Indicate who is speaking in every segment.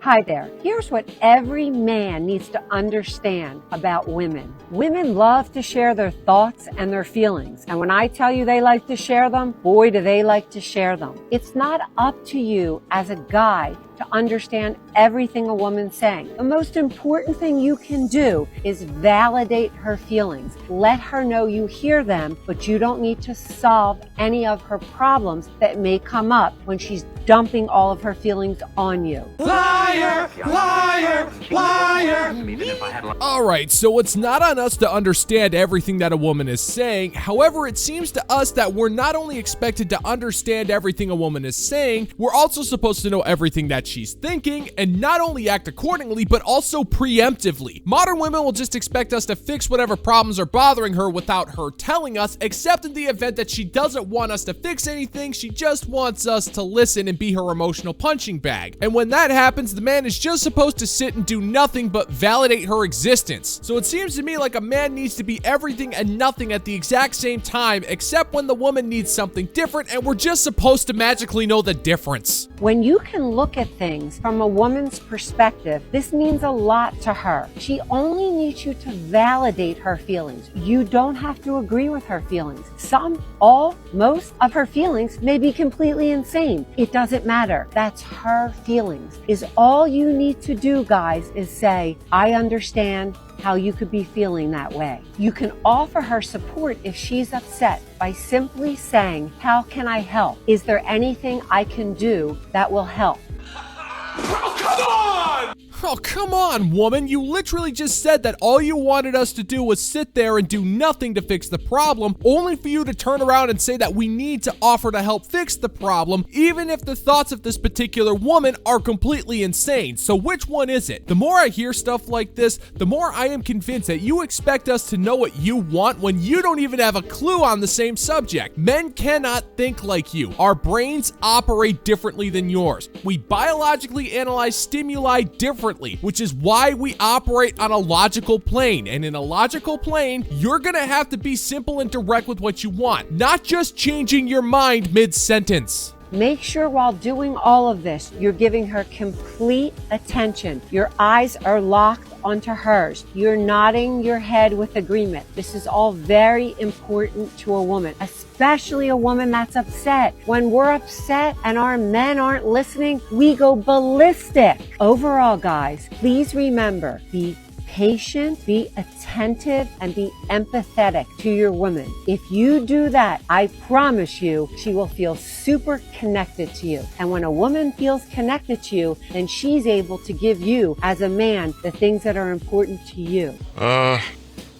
Speaker 1: Hi there. Here's what every man needs to understand about women. Women love to share their thoughts and their feelings. And when I tell you they like to share them, boy, do they like to share them. It's not up to you as a guy to understand everything a woman's saying. The most important thing you can do is validate her feelings. Let her know you hear them, but you don't need to solve any of her problems that may come up when she's dumping all of her feelings on you.
Speaker 2: Liar! Liar! Liar!
Speaker 3: Alright, so it's not on us to understand everything that a woman is saying. However, it seems to us that we're not only expected to understand everything a woman is saying, we're also supposed to know everything that she's thinking and not only act accordingly, but also preemptively. Modern women will just expect us to fix whatever problems are bothering her without her telling us, except in the event that she doesn't want us to fix anything, she just wants us to listen and be her emotional punching bag. And when that happens, the man is just supposed to sit and do nothing but validate her existence. So it seems to me like a man needs to be everything and nothing at the exact same time, except when the woman needs something different, and we're just supposed to magically know the difference.
Speaker 1: When you can look at things from a woman's perspective, this means a lot to her. She only needs you to validate her feelings. You don't have to agree with her feelings. Most of her feelings may be completely insane. It doesn't matter. That's her feelings. Is all you need to do, guys, is say, I understand how you could be feeling that way. You can offer her support if she's upset by simply saying, how can I help? Is there anything I can do that will help?
Speaker 2: Oh, come on!
Speaker 3: Oh, come on, woman. You literally just said that all you wanted us to do was sit there and do nothing to fix the problem, only for you to turn around and say that we need to offer to help fix the problem, even if the thoughts of this particular woman are completely insane. So which one is it? The more I hear stuff like this, the more I am convinced that you expect us to know what you want when you don't even have a clue on the same subject. Men cannot think like you. Our brains operate differently than yours. We biologically analyze stimuli differently, which is why we operate on a logical plane. And in a logical plane, you're gonna have to be simple and direct with what you want, not just changing your mind mid-sentence.
Speaker 1: Make sure while doing all of this, you're giving her complete attention. Your eyes are locked onto hers. You're nodding your head with agreement. This is all very important to a woman, especially a woman that's upset. When we're upset and our men aren't listening, we go ballistic. Overall, guys, please remember, be patient, be attentive, and be empathetic to your woman. If you do that, I promise you, she will feel super connected to you. And when a woman feels connected to you, then she's able to give you, as a man, the things that are important to you.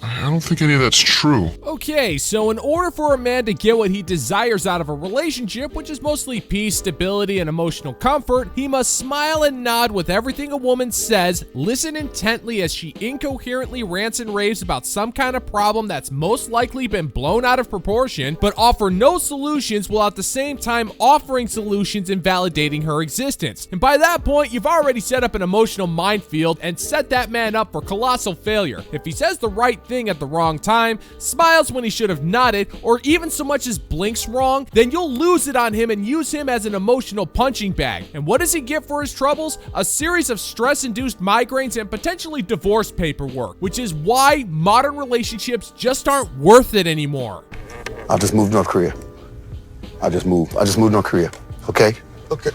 Speaker 4: I don't think any of that's true.
Speaker 3: Okay, so in order for a man to get what he desires out of a relationship, which is mostly peace, stability, and emotional comfort, he must smile and nod with everything a woman says, listen intently as she incoherently rants and raves about some kind of problem that's most likely been blown out of proportion, but offer no solutions while at the same time offering solutions and validating her existence. And by that point, you've already set up an emotional minefield and set that man up for colossal failure. If he says the right thing at the wrong time, smiles when he should have nodded, or even so much as blinks wrong, then you'll lose it on him and use him as an emotional punching bag. And what does he get for his troubles? A series of stress-induced migraines and potentially divorce paperwork, which is why modern relationships just aren't worth it anymore.
Speaker 5: I'll just move to North Korea. I'll just move to North Korea. Okay?
Speaker 4: Okay.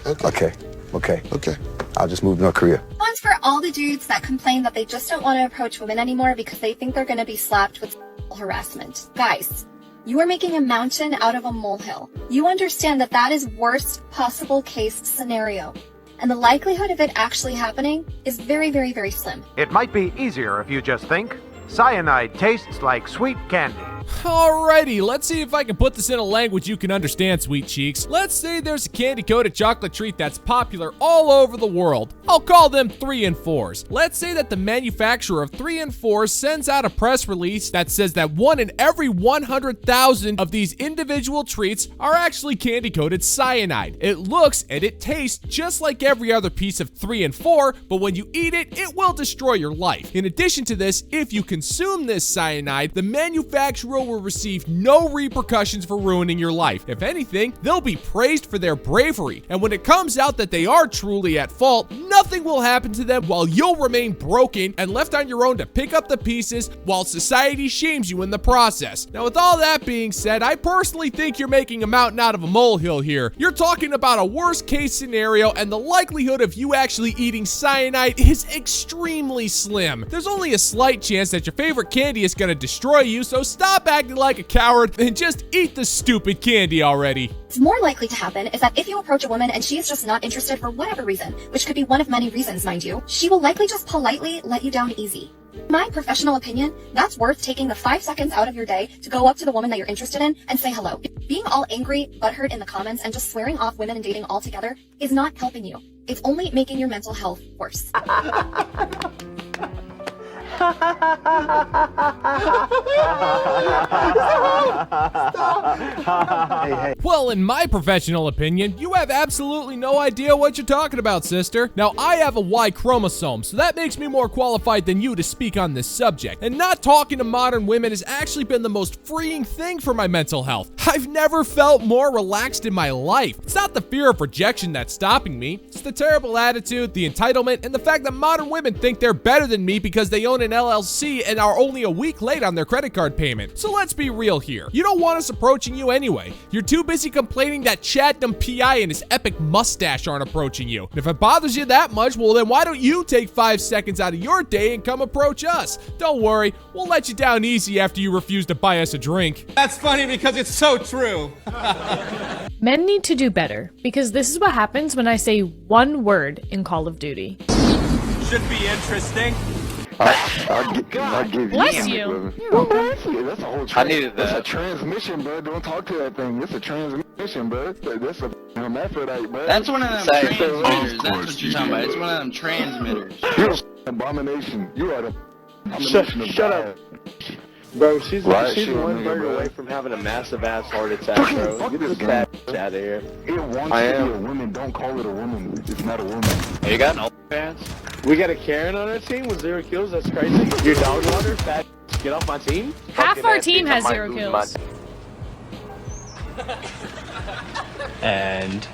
Speaker 5: I'll just move to North Korea.
Speaker 6: One's for all the dudes that complain that they just don't want to approach women anymore because they think they're going to be slapped with harassment. Guys, you are making a mountain out of a molehill. You understand that that is worst possible case scenario. And the likelihood of it actually happening is very, very, very slim.
Speaker 7: It might be easier if you just think. Cyanide tastes like sweet candy.
Speaker 3: Alrighty, let's see if I can put this in a language you can understand, sweet cheeks. Let's say there's a candy-coated chocolate treat that's popular all over the world. I'll call them 3 and 4s. Let's say that the manufacturer of 3 and 4s sends out a press release that says that 1 in every 100,000 of these individual treats are actually candy-coated cyanide. It looks and it tastes just like every other piece of 3 and 4, but when you eat it, it will destroy your life. In addition to this, if you consume this cyanide, the manufacturer girl will receive no repercussions for ruining your life. If anything, they'll be praised for their bravery. And when it comes out that they are truly at fault, nothing will happen to them while you'll remain broken and left on your own to pick up the pieces while society shames you in the process. Now, with all that being said, I personally think you're making a mountain out of a molehill here. You're talking about a worst case scenario, and the likelihood of you actually eating cyanide is extremely slim. There's only a slight chance that your favorite candy is gonna destroy you, so stop acting like a coward and just eat the stupid candy already.
Speaker 6: What's more likely to happen is that if you approach a woman and she is just not interested for whatever reason, which could be one of many reasons, mind you, she will likely just politely let you down easy. In my professional opinion, that's worth taking the 5 seconds out of your day to go up to the woman that you're interested in and say hello. Being all angry, butthurt in the comments, and just swearing off women and dating altogether is not helping you. It's only making your mental health worse.
Speaker 3: Well, in my professional opinion, you have absolutely no idea what you're talking about, sister. Now, I have a Y chromosome, so that makes me more qualified than you to speak on this subject. And not talking to modern women has actually been the most freeing thing for my mental health. I've never felt more relaxed in my life. It's not the fear of rejection that's stopping me. It's the terrible attitude, the entitlement, and the fact that modern women think they're better than me because they own an LLC and are only a week late on their credit card payment. So let's be real here. You don't want us approaching you anyway. You're too busy complaining that Chadnum PI and his epic mustache aren't approaching you. And if it bothers you that much, well then why don't you take 5 seconds out of your day and come approach us? Don't worry, we'll let you down easy after you refuse to buy us a drink.
Speaker 2: That's funny because it's so true.
Speaker 8: Men need to do better, because this is what happens when I say one word in Call of Duty.
Speaker 2: Should be interesting.
Speaker 5: I'll give you.
Speaker 8: Bless you.
Speaker 5: Bless you. That's a whole
Speaker 9: I needed that.
Speaker 5: That's a transmission, bro. Don't talk to that thing. It's a transmission, bro. That's a hermaphrodite, bro.
Speaker 9: That's one of them transmitters. That's what you're talking about. It's one of them transmitters.
Speaker 5: You're an abomination. You are the abomination of
Speaker 10: Shut
Speaker 5: God.
Speaker 10: up. Bro, she's
Speaker 5: Right,
Speaker 10: she's
Speaker 5: shit,
Speaker 10: one
Speaker 5: nigga,
Speaker 10: burger
Speaker 5: bro.
Speaker 10: away from having a massive ass heart attack, bro.
Speaker 5: Fuck
Speaker 10: Get
Speaker 5: this
Speaker 10: this
Speaker 5: guy.
Speaker 10: fat bitch out of here.
Speaker 5: It wants
Speaker 10: I
Speaker 5: to
Speaker 10: am.
Speaker 5: be a woman. Don't call it a woman. It's not a woman.
Speaker 9: You got an OnlyFans?
Speaker 10: We got a Karen on our team with 0 kills. That's crazy. Your dog water, fat. Get off my team.
Speaker 8: Half our team has 0 kills.
Speaker 9: And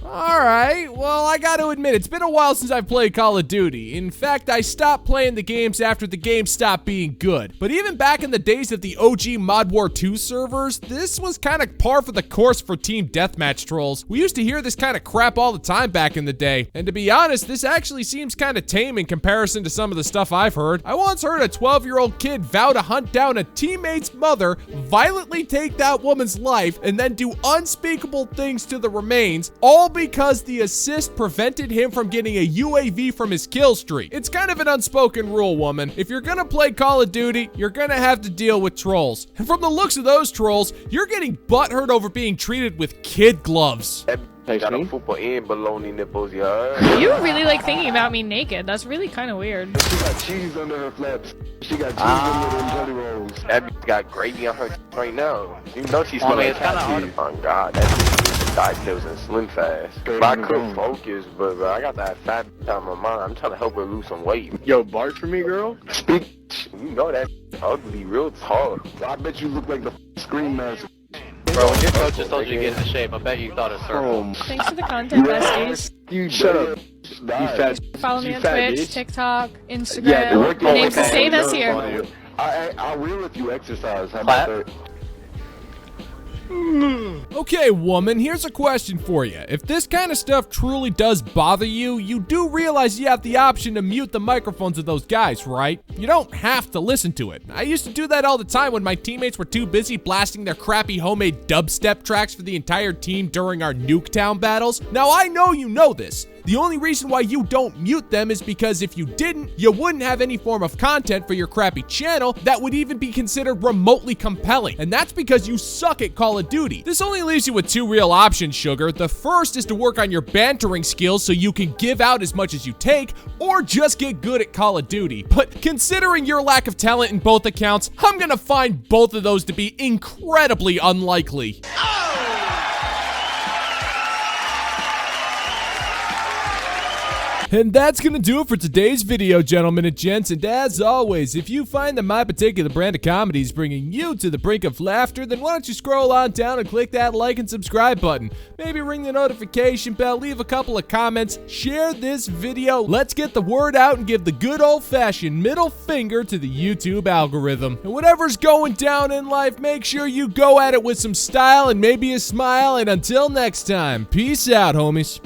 Speaker 3: Alright, well, I gotta admit, it's been a while since I've played Call of Duty. In fact, I stopped playing the games after the game stopped being good. But even back in the days of the OG Mod War 2 servers, this was kind of par for the course for team deathmatch trolls. We used to hear this kind of crap all the time back in the day. And to be honest, this actually seems kind of tame in comparison to some of the stuff I've heard. I once heard a 12-year-old kid vow to hunt down a teammate's mother, violently take that woman's life, and then do unspeakable things to the remains, all because the assist prevented him from getting a UAV from his kill streak. It's kind of an unspoken rule, woman. If you're gonna play Call of Duty, you're gonna have to deal with trolls. And from the looks of those trolls, you're getting butthurt over being treated with kid gloves.
Speaker 10: Got a
Speaker 2: football and baloney nipples, yeah.
Speaker 8: You really like thinking about me naked. That's really kind of weird.
Speaker 5: She got cheese under her flaps. She got cheese under them jelly rolls.
Speaker 2: That bitch got gravy on her right now. You know she's
Speaker 9: I mean,
Speaker 2: smelling
Speaker 9: it's kinda hard
Speaker 2: cheese. Oh God, that bitch diagnosed and slim fast. But I couldn't focus, but I got that fat on my mind. I'm trying to help her lose some weight.
Speaker 10: Yo, bark for me, girl.
Speaker 5: Speak.
Speaker 2: You know that ugly, real tall.
Speaker 5: I bet you look like the Scream Master.
Speaker 9: bro, when your coach just told you to get into shape, I bet you thought of circle.
Speaker 8: Thanks for the content, besties.
Speaker 5: You
Speaker 10: Shut up.
Speaker 5: You
Speaker 10: You fat.
Speaker 8: Follow me
Speaker 10: you
Speaker 8: on
Speaker 10: fat
Speaker 8: Twitch,
Speaker 10: bitch.
Speaker 8: TikTok,
Speaker 10: Yeah,
Speaker 8: Instagram.
Speaker 10: the
Speaker 8: My name's the
Speaker 10: okay.
Speaker 8: same as here.
Speaker 5: I will if you exercise. How about that?
Speaker 3: Okay, woman, here's a question for you. If this kind of stuff truly does bother you, you do realize you have the option to mute the microphones of those guys, right? You don't have to listen to it. I used to do that all the time when my teammates were too busy blasting their crappy homemade dubstep tracks for the entire team during our Nuketown battles. Now, I know you know this. The only reason why you don't mute them is because if you didn't, you wouldn't have any form of content for your crappy channel that would even be considered remotely compelling. And that's because you suck at Call of Duty. This only leaves you with two real options, Sugar. The first is to work on your bantering skills so you can give out as much as you take, or just get good at Call of Duty. But considering your lack of talent in both accounts, I'm gonna find both of those to be incredibly unlikely. And that's gonna do it for today's video, gentlemen and gents. And as always, if you find that my particular brand of comedy is bringing you to the brink of laughter, then why don't you scroll on down and click that like and subscribe button. Maybe ring the notification bell, leave a couple of comments, share this video. Let's get the word out and give the good old-fashioned middle finger to the YouTube algorithm. And whatever's going down in life, make sure you go at it with some style and maybe a smile. And until next time, peace out, homies.